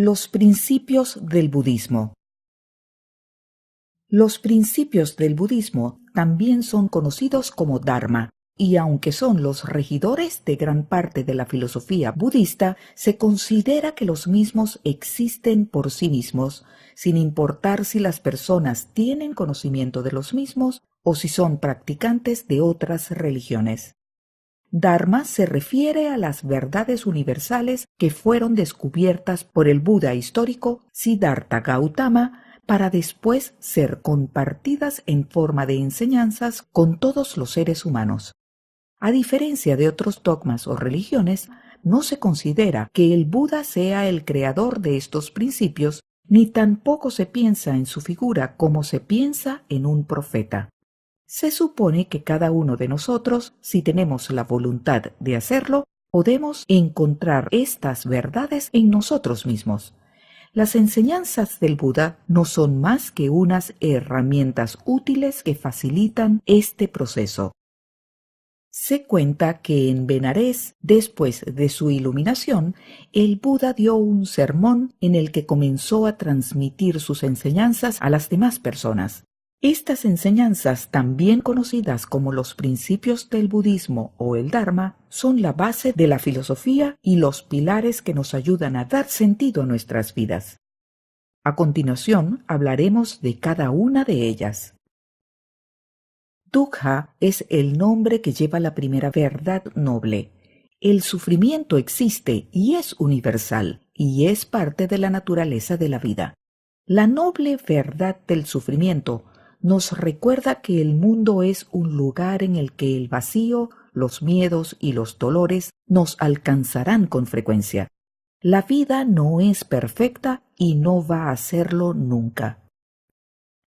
Los principios del budismo. Los principios del budismo también son conocidos como Dharma, y aunque son los regidores de gran parte de la filosofía budista, se considera que los mismos existen por sí mismos, sin importar si las personas tienen conocimiento de los mismos o si son practicantes de otras religiones. Dharma se refiere a las verdades universales que fueron descubiertas por el Buda histórico Siddhartha Gautama para después ser compartidas en forma de enseñanzas con todos los seres humanos. A diferencia de otros dogmas o religiones, no se considera que el Buda sea el creador de estos principios, ni tampoco se piensa en su figura como se piensa en un profeta. Se supone que cada uno de nosotros, si tenemos la voluntad de hacerlo, podemos encontrar estas verdades en nosotros mismos. Las enseñanzas del Buda no son más que unas herramientas útiles que facilitan este proceso. Se cuenta que en Benares, después de su iluminación, el Buda dio un sermón en el que comenzó a transmitir sus enseñanzas a las demás personas. Estas enseñanzas, también conocidas como los principios del budismo o el Dharma, son la base de la filosofía y los pilares que nos ayudan a dar sentido a nuestras vidas. A continuación, hablaremos de cada una de ellas. Dukkha es el nombre que lleva la primera verdad noble. El sufrimiento existe y es universal, y es parte de la naturaleza de la vida. La noble verdad del sufrimiento nos recuerda que el mundo es un lugar en el que el vacío, los miedos y los dolores nos alcanzarán con frecuencia. La vida no es perfecta y no va a serlo nunca.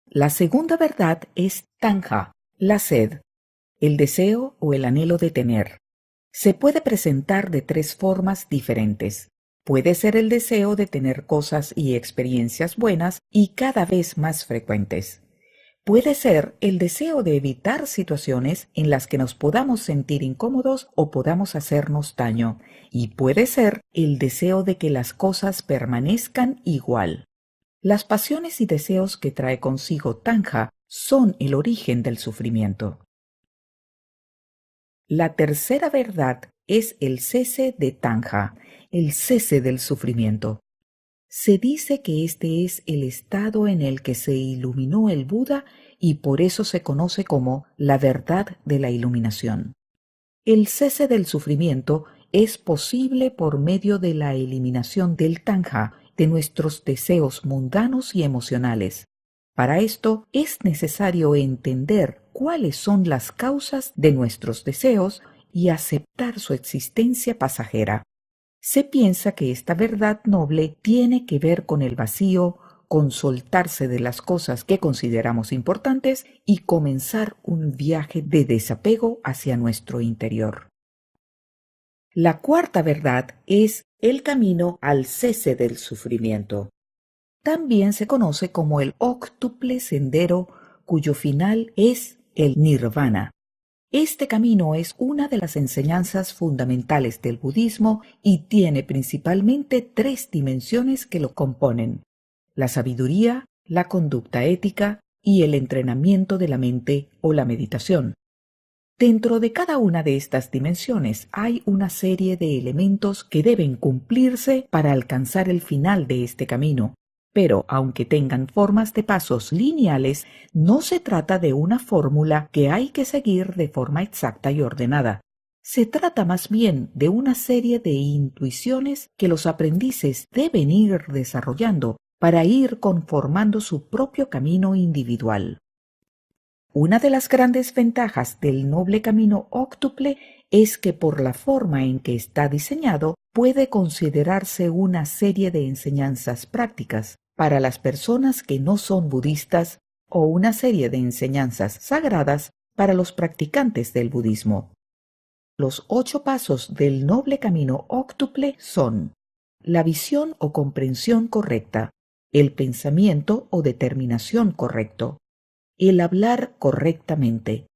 La segunda verdad es Tanha, la sed, el deseo o el anhelo de tener. Se puede presentar de tres formas diferentes. Puede ser el deseo de tener cosas y experiencias buenas y cada vez más frecuentes. Puede ser el deseo de evitar situaciones en las que nos podamos sentir incómodos o podamos hacernos daño, y puede ser el deseo de que las cosas permanezcan igual. Las pasiones y deseos que trae consigo Tanha son el origen del sufrimiento. La tercera verdad es el cese de Tanha, el cese del sufrimiento. Se dice que este es el estado en el que se iluminó el Buda y por eso se conoce como la verdad de la iluminación. El cese del sufrimiento es posible por medio de la eliminación del Tanha, de nuestros deseos mundanos y emocionales. Para esto es necesario entender cuáles son las causas de nuestros deseos y aceptar su existencia pasajera. Se piensa que esta verdad noble tiene que ver con el vacío, con soltarse de las cosas que consideramos importantes y comenzar un viaje de desapego hacia nuestro interior. La cuarta verdad es el camino al cese del sufrimiento. También se conoce como el óctuple sendero, cuyo final es el nirvana. Este camino es una de las enseñanzas fundamentales del budismo y tiene principalmente tres dimensiones que lo componen: la sabiduría, la conducta ética y el entrenamiento de la mente o la meditación. Dentro de cada una de estas dimensiones hay una serie de elementos que deben cumplirse para alcanzar el final de este camino. Pero, aunque tengan formas de pasos lineales, no se trata de una fórmula que hay que seguir de forma exacta y ordenada. Se trata más bien de una serie de intuiciones que los aprendices deben ir desarrollando para ir conformando su propio camino individual. Una de las grandes ventajas del noble camino óctuple es que por la forma en que está diseñado puede considerarse una serie de enseñanzas prácticas para las personas que no son budistas o una serie de enseñanzas sagradas para los practicantes del budismo. Los 8 pasos del noble camino óctuple son: la visión o comprensión correcta, el pensamiento o determinación correcto, el hablar correctamente,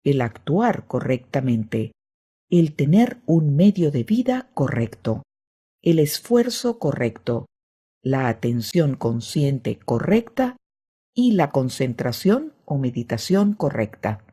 el actuar correctamente, el tener un medio de vida correcto, el esfuerzo correcto, la atención consciente correcta y la concentración o meditación correcta.